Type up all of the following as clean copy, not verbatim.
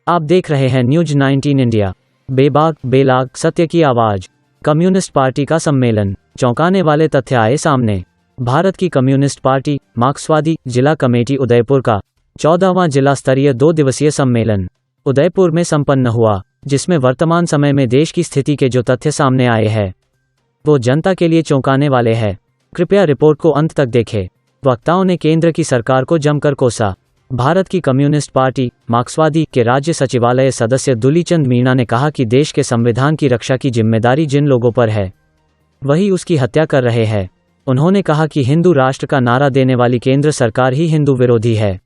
आप देख रहे हैं न्यूज 19 इंडिया। बेबाक बेलाग सत्य की आवाज। कम्युनिस्ट पार्टी का सम्मेलन, चौंकाने वाले तथ्य आए सामने। भारत की कम्युनिस्ट पार्टी मार्क्सवादी जिला कमेटी उदयपुर का 14वां जिला स्तरीय 2 दिवसीय सम्मेलन उदयपुर में संपन्न हुआ, जिसमें वर्तमान समय में देश की स्थिति के जो तथ्य सामने आए हैं वो जनता के लिए चौंकाने वाले हैं। कृपया रिपोर्ट को अंत तक देखें। वक्ताओं ने केंद्र की सरकार को जमकर कोसा। भारत की कम्युनिस्ट पार्टी मार्क्सवादी के राज्य सचिवालय सदस्य दुलीचंद मीणा ने कहा कि देश के संविधान की रक्षा की जिम्मेदारी जिन लोगों पर है वही उसकी हत्या कर रहे हैं। उन्होंने कहा कि हिंदू राष्ट्र का नारा देने वाली केंद्र सरकार ही हिंदू विरोधी है,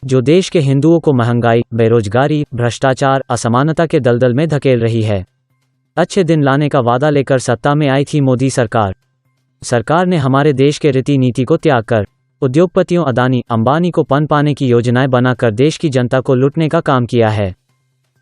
जो देश के हिंदुओं को महंगाई, बेरोजगारी, भ्रष्टाचार, असमानता के दलदल में धकेल रही है। अच्छे दिन लाने का वादा लेकर सत्ता में आई थी मोदी सरकार। सरकार ने हमारे देश के रीति नीति को त्याग कर उद्योगपतियों अदानी अंबानी को पन पाने की योजनाएं बनाकर देश की जनता को लूटने का काम किया है,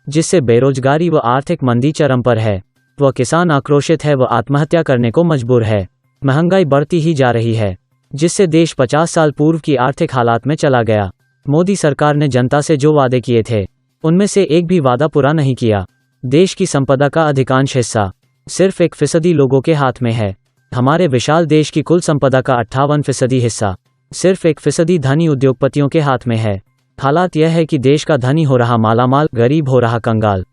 जिससे बेरोजगारी व आर्थिक मंदी चरम पर है। वह किसान आक्रोशित है, वह आत्महत्या करने को मजबूर है। महंगाई बढ़ती ही जा रही है, जिससे देश 50 साल पूर्व की आर्थिक हालात में चला गया। मोदी सरकार ने जनता से जो वादे किए थे उनमें से एक भी वादा पूरा नहीं किया। देश की संपदा का अधिकांश हिस्सा सिर्फ 1% लोगों के हाथ में है। हमारे विशाल देश की कुल संपदा का 58% हिस्सा सिर्फ 1% धनी उद्योगपतियों के हाथ में है। हालात यह है कि देश का धनी हो रहा मालामाल, गरीब हो रहा कंगाल।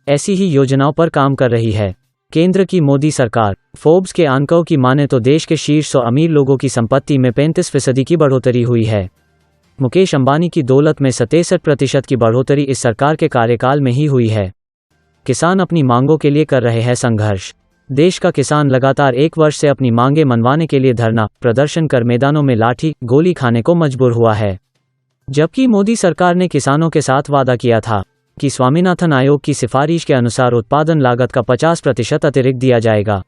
ऐसी ही योजनाओं पर काम कर रही है केंद्र की मोदी सरकार। फोर्ब्स के आंकड़ों की माने तो देश के शीर्ष 100 अमीर लोगों की संपत्ति में 35% की बढ़ोतरी हुई है। मुकेश अंबानी की दौलत में 67% की बढ़ोतरी इस सरकार के कार्यकाल में ही हुई है। किसान अपनी मांगों के लिए कर रहे हैं संघर्ष। देश का किसान लगातार 1 वर्ष से अपनी मांगें मनवाने के लिए धरना प्रदर्शन कर मैदानों में लाठी गोली खाने को मजबूर हुआ है। जबकि मोदी सरकार ने किसानों के साथ वादा किया था कि स्वामीनाथन आयोग की सिफारिश के अनुसार उत्पादन लागत का 50% अतिरिक्त दिया जाएगा,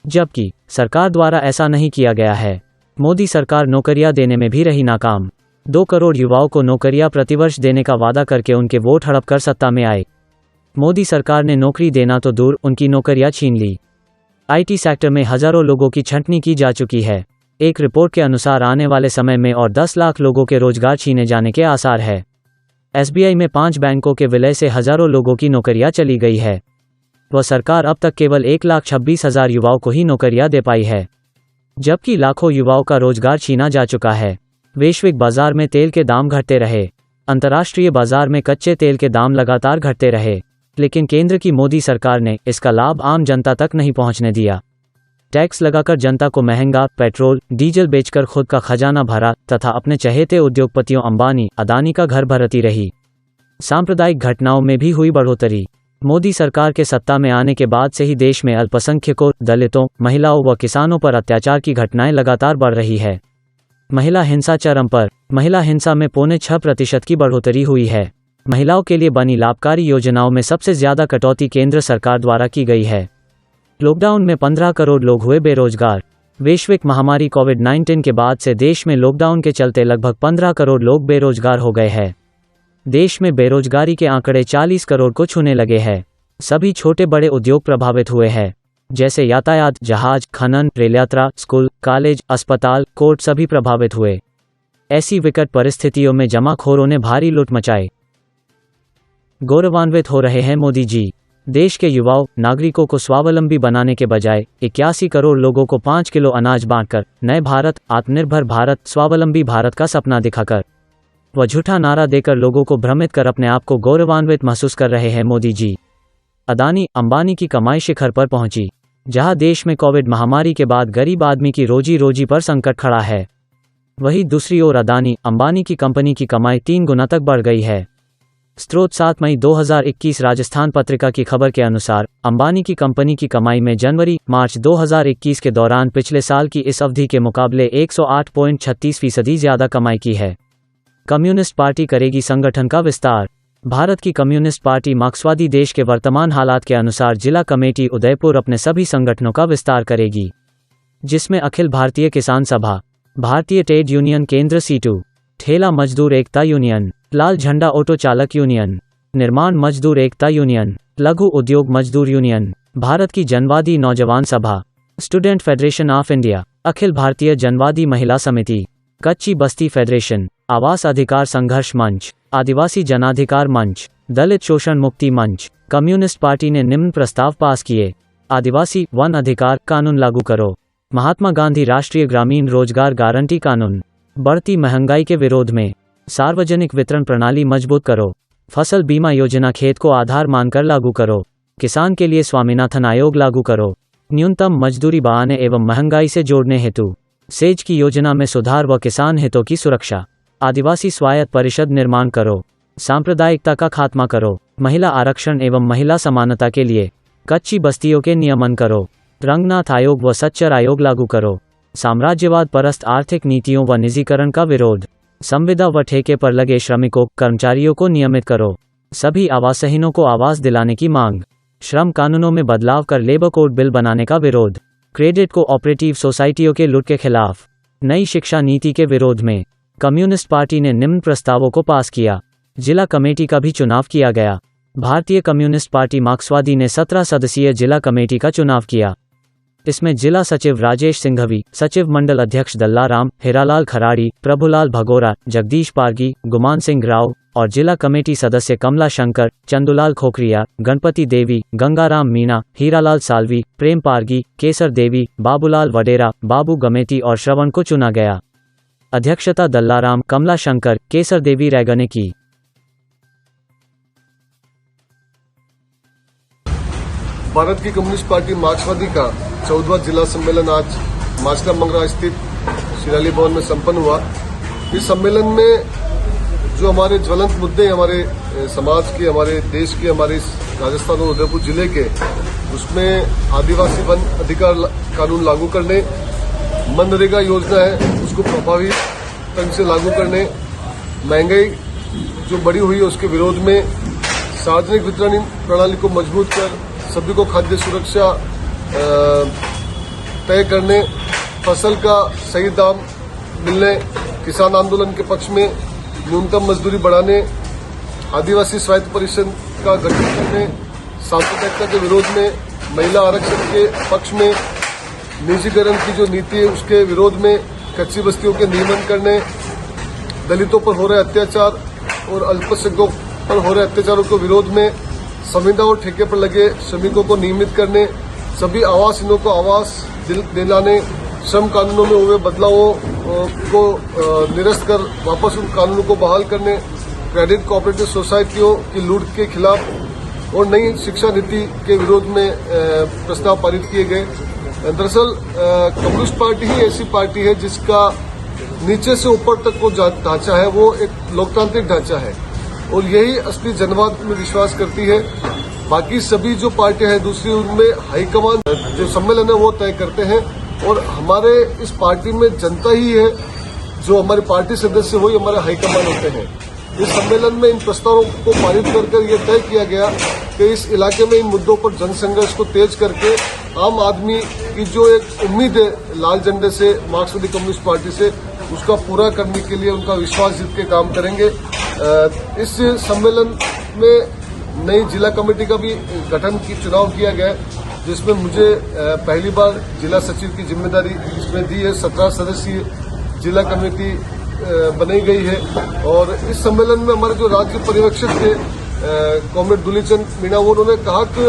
जबकि सरकार द्वारा ऐसा नहीं किया गया है। मोदी सरकार नौकरियां देने में भी रही नाकाम। 2 करोड़ युवाओं को नौकरियां प्रतिवर्ष देने का वादा करके उनके वोट हड़प कर सत्ता में आए। मोदी सरकार ने नौकरी देना तो दूर, उनकी नौकरियां छीन ली। आईटी सेक्टर में हजारों लोगों की छंटनी की जा चुकी है। एक रिपोर्ट के अनुसार आने वाले समय में और 10 लाख लोगों के रोजगार छीने जाने के आसार है। एसबीआई में 5 बैंकों के विलय से हजारों लोगों की नौकरियां चली गई है। वह सरकार अब तक केवल 1,26,000 युवाओं को ही नौकरियां दे पाई है, जबकि लाखों युवाओं का रोजगार छीना जा चुका है। वैश्विक बाजार में तेल के दाम घटते रहे, अंतर्राष्ट्रीय बाजार में कच्चे तेल के दाम लगातार घटते रहे, लेकिन केंद्र की मोदी सरकार ने इसका लाभ आम जनता तक नहीं पहुंचने दिया। टैक्स लगाकर जनता को महंगा पेट्रोल डीजल बेचकर खुद का खजाना भरा तथा अपने चहेते उद्योगपतियों अंबानी अदानी का घर भरती रही। सांप्रदायिक घटनाओं में भी हुई बढ़ोतरी। मोदी सरकार के सत्ता में आने के बाद से ही देश में अल्पसंख्यकों, दलितों, महिलाओं व किसानों पर अत्याचार की घटनाएं लगातार बढ़ रही है। महिला हिंसा चरम पर। महिला हिंसा में 6.25% की बढ़ोतरी हुई है। महिलाओं के लिए बनी लाभकारी योजनाओं में सबसे ज्यादा कटौती केंद्र सरकार द्वारा की गई है। लॉकडाउन में 15 करोड़ लोग हुए बेरोजगार। वैश्विक महामारी कोविड-19 के बाद से देश में लॉकडाउन के चलते लगभग 15 करोड़ लोग बेरोजगार हो गए हैं। देश में बेरोजगारी के आंकड़े 40 करोड़ को छूने लगे हैं। सभी छोटे बड़े उद्योग प्रभावित हुए हैं, जैसे यातायात, जहाज, खनन, रेल यात्रा, स्कूल, कॉलेज, अस्पताल, कोर्ट सभी प्रभावित हुए। ऐसी विकट परिस्थितियों में जमाखोरों ने भारी लूट मचाई। गौरवान्वित हो रहे हैं मोदी जी। देश के युवाओं नागरिकों को स्वावलंबी बनाने के बजाय 81 करोड़ लोगों को 5 किलो अनाज बांटकर नए भारत, आत्मनिर्भर भारत, स्वावलंबी भारत का सपना दिखाकर वह झूठा नारा देकर लोगों को भ्रमित कर अपने आप को गौरवान्वित महसूस कर रहे हैं मोदी जी। अदानी अंबानी की कमाई शिखर पर पहुंची। जहां देश में कोविड महामारी के बाद गरीब आदमी की रोजी रोजी पर संकट खड़ा है, वहीं दूसरी ओर अदानी अंबानी की कंपनी की कमाई 3 गुना तक बढ़ गई है। स्रोत 7 मई 2021 राजस्थान पत्रिका की खबर के अनुसार अंबानी की कंपनी की कमाई में जनवरी-मार्च 2021 के दौरान पिछले साल की इस अवधि के मुकाबले 108.36% ज्यादा कमाई की है। कम्युनिस्ट पार्टी करेगी संगठन का विस्तार। भारत की कम्युनिस्ट पार्टी मार्क्सवादी देश के वर्तमान हालात के अनुसार जिला कमेटी उदयपुर अपने सभी संगठनों का विस्तार करेगी, जिसमें अखिल भारतीय किसान सभा, भारतीय ट्रेड यूनियन केंद्र C2, ठेला मजदूर एकता यूनियन, लाल झंडा ऑटो चालक यूनियन, निर्माण मजदूर एकता यूनियन, लघु उद्योग मजदूर यूनियन, भारत की जनवादी नौजवान सभा, student federation of India, Akhil Bharatiya जनवादी महिला समिति, कच्ची बस्ती फेडरेशन, आवास अधिकार संघर्ष मंच, आदिवासी जनाधिकार मंच, दलित शोषण मुक्ति मंच। कम्युनिस्ट पार्टी ने निम्न प्रस्ताव पास किए। आदिवासी वन अधिकार कानून लागू करो। महात्मा गांधी राष्ट्रीय ग्रामीण रोजगार गारंटी कानून। बढ़ती महंगाई के विरोध में सार्वजनिक वितरण प्रणाली मजबूत करो। फसल बीमा योजना खेत को आधार मानकर लागू करो। किसान के लिए स्वामीनाथन आयोग लागू करो। न्यूनतम मजदूरी बढ़ाने एवं महंगाई से जोड़ने हेतु सेज की योजना में सुधार व किसान हितों की सुरक्षा। आदिवासी स्वायत्त परिषद निर्माण करो। सांप्रदायिकता का खात्मा करो। महिला आरक्षण एवं महिला समानता के लिए कच्ची बस्तियों के नियमन करो। रंगनाथ आयोग व सच्चर आयोग लागू करो। साम्राज्यवाद परस्त आर्थिक नीतियों व निजीकरण का विरोध। संविदा व ठेके पर लगे श्रमिकों कर्मचारियों को नियमित करो। सभी आवासहीनों को आवास दिलाने की मांग। श्रम कानूनों में बदलाव कर लेबर कोड बिल बनाने का विरोध। क्रेडिट कोऑपरेटिव सोसाइटियों के लूट के खिलाफ नई शिक्षा नीति के विरोध में कम्युनिस्ट पार्टी ने निम्न प्रस्तावों को पास किया। जिला कमेटी का भी चुनाव किया गया। भारतीय कम्युनिस्ट पार्टी मार्क्सवादी ने 17 सदस्यीय जिला कमेटी का चुनाव किया। इसमें जिला सचिव राजेश सिंघवी, सचिव मंडल अध्यक्ष दल्लाराम, हीरालाल खराड़ी, प्रभुलाल भगोरा, जगदीश पारगी, गुमान सिंह राव और जिला कमेटी सदस्य कमला शंकर, चंदुलाल खोखरिया, गणपति देवी, गंगाराम मीणा, हीरालाल साल्वी, प्रेम पारगी, केसर देवी, बाबूलाल वडेरा, बाबू गमेती और श्रवण को चुना गया। अध्यक्षता दल्लाराम, कमला शंकर, केसर देवी रैगर ने की। भारत की कम्युनिस्ट पार्टी मार्क्सवादी का 14वां जिला सम्मेलन आज माचला मंगरा स्थित शिलाली भवन में संपन्न हुआ। इस सम्मेलन में जो हमारे ज्वलंत मुद्दे हमारे समाज के, हमारे देश के, हमारे इस राजस्थान और उदयपुर जिले के, उसमें आदिवासी वन अधिकार कानून लागू करने, मनरेगा योजना है उसको प्रभावी ढंग से लागू करने, महंगाई जो बढ़ी हुई है उसके विरोध में, सार्वजनिक वितरण प्रणाली को मजबूत कर सभी को खाद्य सुरक्षा तय करने, फसल का सही दाम मिलने, किसान आंदोलन के पक्ष में न्यूनतम मजदूरी बढ़ाने, आदिवासी स्वायत्त परिषद का गठन करने, सांप्रदायिकता के विरोध में, महिला आरक्षण के पक्ष में, निजीकरण की जो नीति है उसके विरोध में, कच्ची बस्तियों के नियमन करने, दलितों पर हो रहे अत्याचार और अल्पसंख्यकों पर हो रहे अत्याचारों के विरोध में, संविदा और ठेके पर लगे श्रमिकों को नियमित करने, सभी आवासहीनों को आवास दिलाने, श्रम कानूनों में हुए बदलावों को निरस्त कर वापस उन कानूनों को बहाल करने, क्रेडिट कोऑपरेटिव सोसाइटियों की लूट के खिलाफ और नई शिक्षा नीति के विरोध में प्रस्ताव पारित किए गए। दरअसल कम्युनिस्ट पार्टी ही ऐसी पार्टी है जिसका नीचे से ऊपर तक को ढांचा है वो एक लोकतांत्रिक ढांचा है और यही असली जनवाद में विश्वास करती है। बाकी सभी जो पार्टियां हैं दूसरी, उनमें हाईकमान जो सम्मेलन है वो तय करते हैं और हमारे इस पार्टी में जनता ही है, जो हमारी पार्टी सदस्य वही हमारे हाईकमान होते हैं। इस सम्मेलन में इन प्रस्तावों को पारित कर यह तय किया गया कि इस इलाके में इन मुद्दों पर जनसंघर्ष को तेज करके आम आदमी की जो एक उम्मीद है लाल झंडे से, मार्क्सवादी कम्युनिस्ट पार्टी से, उसका पूरा करने के लिए उनका विश्वास जीत के काम करेंगे। इस सम्मेलन में नई जिला कमेटी का भी गठन की चुनाव किया गया है, जिसमें मुझे पहली बार जिला सचिव की जिम्मेदारी इसमें दी है। 17 सदस्यीय जिला कमेटी बनाई गई है और इस सम्मेलन में हमारे जो राज्य पर्यवेक्षक थे कॉमरेड दुलीचंद मीणा, उन्होंने कहा कि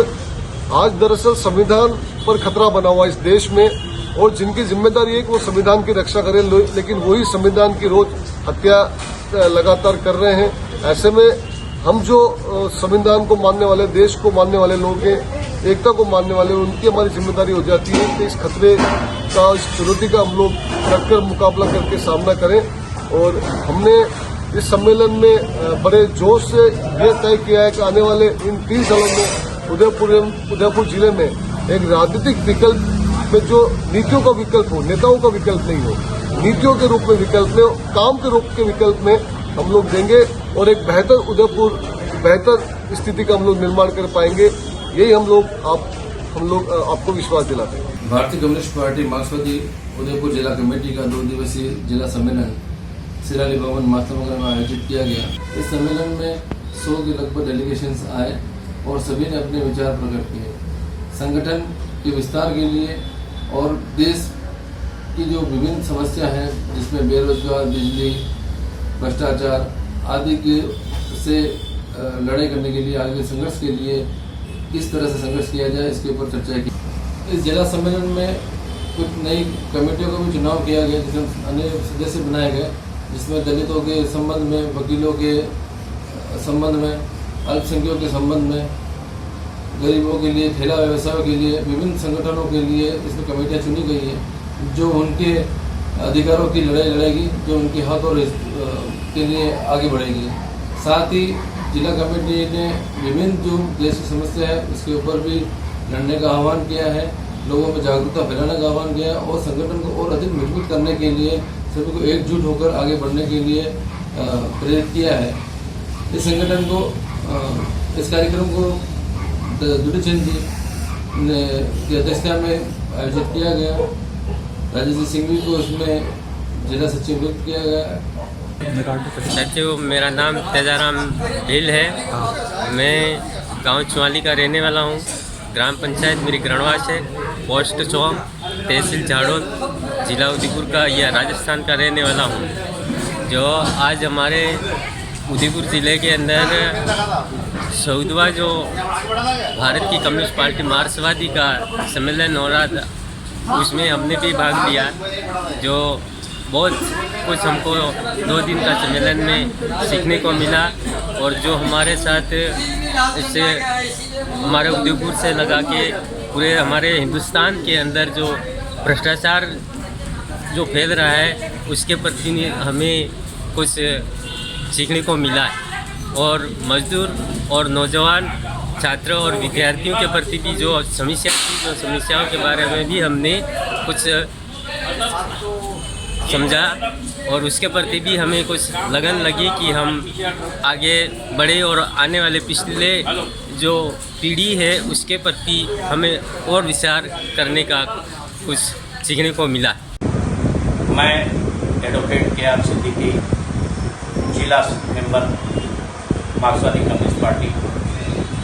आज दरअसल संविधान पर खतरा बना हुआ इस देश में और जिनकी जिम्मेदारी है कि वो संविधान की रक्षा करें, लेकिन वही संविधान की रोज हत्या लगातार कर रहे हैं। ऐसे में हम जो संविधान को मानने वाले, देश को मानने वाले लोग हैं, एकता को मानने वाले, उनकी हमारी जिम्मेदारी हो जाती है कि इस खतरे का, इस चुनौती का हम लोग डटकर मुकाबला करके सामना करें। और हमने इस सम्मेलन में बड़े जोश से यह तय किया है कि आने वाले इन 3 सालों में उदयपुर जिले में एक राजनीतिक विकल्प में जो नीतियों का विकल्प हो, नेताओं का विकल्प नहीं हो, नीतियों के रूप में विकल्प में, काम के रूप के विकल्प में हम लोग देंगे और एक बेहतर उदयपुर, बेहतर स्थिति का हम लोग निर्माण कर पाएंगे। यही हम लोग आपको विश्वास दिलाते हैं। भारतीय कम्युनिस्ट पार्टी मार्क्सवादी उदयपुर जिला कमेटी का 2 दिवसीय जिला सम्मेलन शिलाली भवन माचला मंगरा में आयोजित किया गया। इस सम्मेलन में 100 के लगभग डेलीगेशंस आए और सभी ने अपने विचार प्रकट किए। संगठन के विस्तार के लिए और देश की जो विभिन्न समस्या हैं, जिसमें बेरोजगार, बिजली, भ्रष्टाचार आदि के से लड़ाई करने के लिए, आगे संघर्ष के लिए किस तरह से संघर्ष किया जाए, इसके ऊपर चर्चा की। इस जिला सम्मेलन में कुछ नई कमेटियों का भी चुनाव किया गया, जिसमें अन्य सदस्य बनाए गए, जिसमें दलितों के संबंध में, वकीलों के संबंध में, अल्पसंख्यकों के संबंध में, गरीबों के लिए, ठेला व्यवसायों के लिए, विभिन्न संगठनों के लिए इसमें कमेटियाँ चुनी गई हैं जो उनके अधिकारों की लड़ाई लड़ेगी, जो उनके हक और के लिए आगे बढ़ेगी। साथ ही जिला कमेटी ने विभिन्न जो देश की समस्या है उसके ऊपर भी लड़ने का आह्वान किया है, लोगों में जागरूकता फैलाने का आह्वान किया है और संगठन को और अधिक मजबूत करने के लिए, सभी को एकजुट होकर आगे बढ़ने के लिए प्रेरित किया है। इस संगठन को, इस कार्यक्रम को दुटी चंद जी की अध्यक्षता में आयोजित किया गया। राजेश सिंघवी को उसमें जिला सचिव नियुक्त किया गया। सचिव, मेरा नाम तेजाराम भील है। मैं गांव चुवाली का रहने वाला हूं। ग्राम पंचायत मेरी ग्रणवास है, पोस्ट चौक, तहसील झाड़ोल, जिला उदयपुर का या राजस्थान का रहने वाला हूं। जो आज हमारे उदयपुर ज़िले के अंदर 14वां जो भारत की कम्युनिस्ट पार्टी मार्क्सवादी का सम्मेलन हो रहा था, उसमें हमने भी भाग लिया। जो बहुत कुछ हमको 2 दिन का सम्मेलन में सीखने को मिला और जो हमारे साथ इससे हमारे उदयपुर से लगा के पूरे हमारे हिंदुस्तान के अंदर जो भ्रष्टाचार जो फैल रहा है उसके प्रति हमें कुछ सीखने को मिला और मजदूर और नौजवान छात्र और विद्यार्थियों के प्रति भी जो समस्याओं के बारे में भी हमने कुछ समझा और उसके प्रति भी हमें कुछ लगन लगी कि हम आगे बढ़े और आने वाले पिछले जो पीढ़ी है उसके प्रति हमें और विचार करने का कुछ सीखने को मिला। मैं एडवोकेट KR सिद्दीकी, जिला मेंबर मार्क्सवादी कम्युनिस्ट पार्टी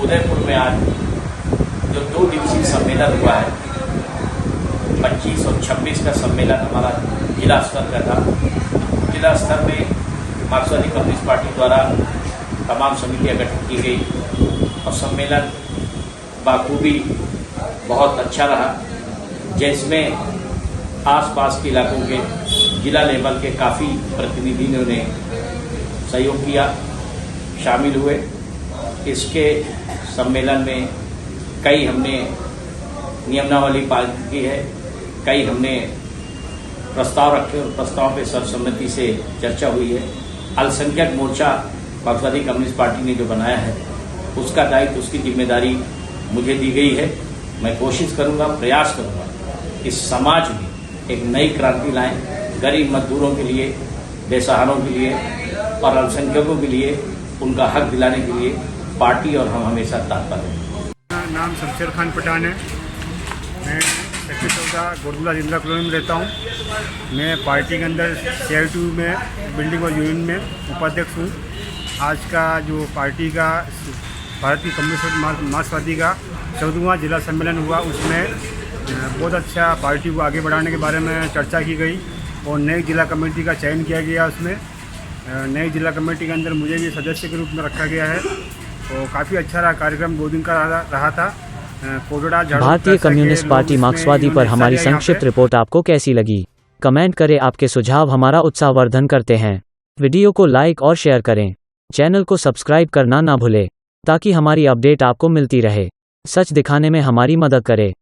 उदयपुर में आज जो 2 दिवसीय सम्मेलन हुआ है, 25 और 26 का सम्मेलन हमारा जिला स्तर का था। जिला स्तर में मार्क्सवादी कम्युनिस्ट पार्टी द्वारा तमाम समितियां गठित की गई और सम्मेलन बाखूबी बहुत अच्छा रहा, जिसमें आसपास के इलाकों के जिला लेवल के काफ़ी प्रतिनिधियों ने सहयोग किया, शामिल हुए। इसके सम्मेलन में कई हमने नियमावली पालन की है, कई हमने प्रस्ताव रखे और प्रस्ताव पे सर्वसम्मति से चर्चा हुई है। अल्पसंख्यक मोर्चा मार्क्सवादी कम्युनिस्ट पार्टी ने जो बनाया है उसका दायित्व, उसकी जिम्मेदारी मुझे दी गई है। मैं कोशिश करूंगा, प्रयास करूंगा इस समाज में एक नई क्रांति लाएं, गरीब मजदूरों के लिए, बेसहारों के लिए और अल्पसंख्यकों के लिए उनका हक दिलाने के लिए पार्टी और हम हमेशा तत्पर हैं। मेरा नाम शमशेर खान पठान है। मैं सेक्टर 14 गोरगुला जिंद्रा कॉलोनी में रहता हूँ। मैं पार्टी के अंदर CI2 में बिल्डिंग और यूनियन में उपाध्यक्ष हूँ। आज का जो पार्टी का भारत की कम्युनिस्ट मार्क्सवादी का 14वां जिला सम्मेलन हुआ, उसमें बहुत अच्छा पार्टी को आगे बढ़ाने के बारे में चर्चा की गई और नई जिला कमेटी का चयन किया गया। उसमें नई जिला कमेटी के अंदर मुझे भी सदस्य के रूप में रखा गया है और काफ़ी अच्छा रहा कार्यक्रम, 2 दिन का रहा था। भारतीय कम्युनिस्ट पार्टी मार्क्सवादी पर हमारी संक्षिप्त रिपोर्ट आपको कैसी लगी? कमेंट करें, आपके सुझाव हमारा उत्साहवर्धन करते हैं। वीडियो को लाइक और शेयर करें। चैनल को सब्सक्राइब करना ना भूलें ताकि हमारी अपडेट आपको मिलती रहे। सच दिखाने में हमारी मदद करें।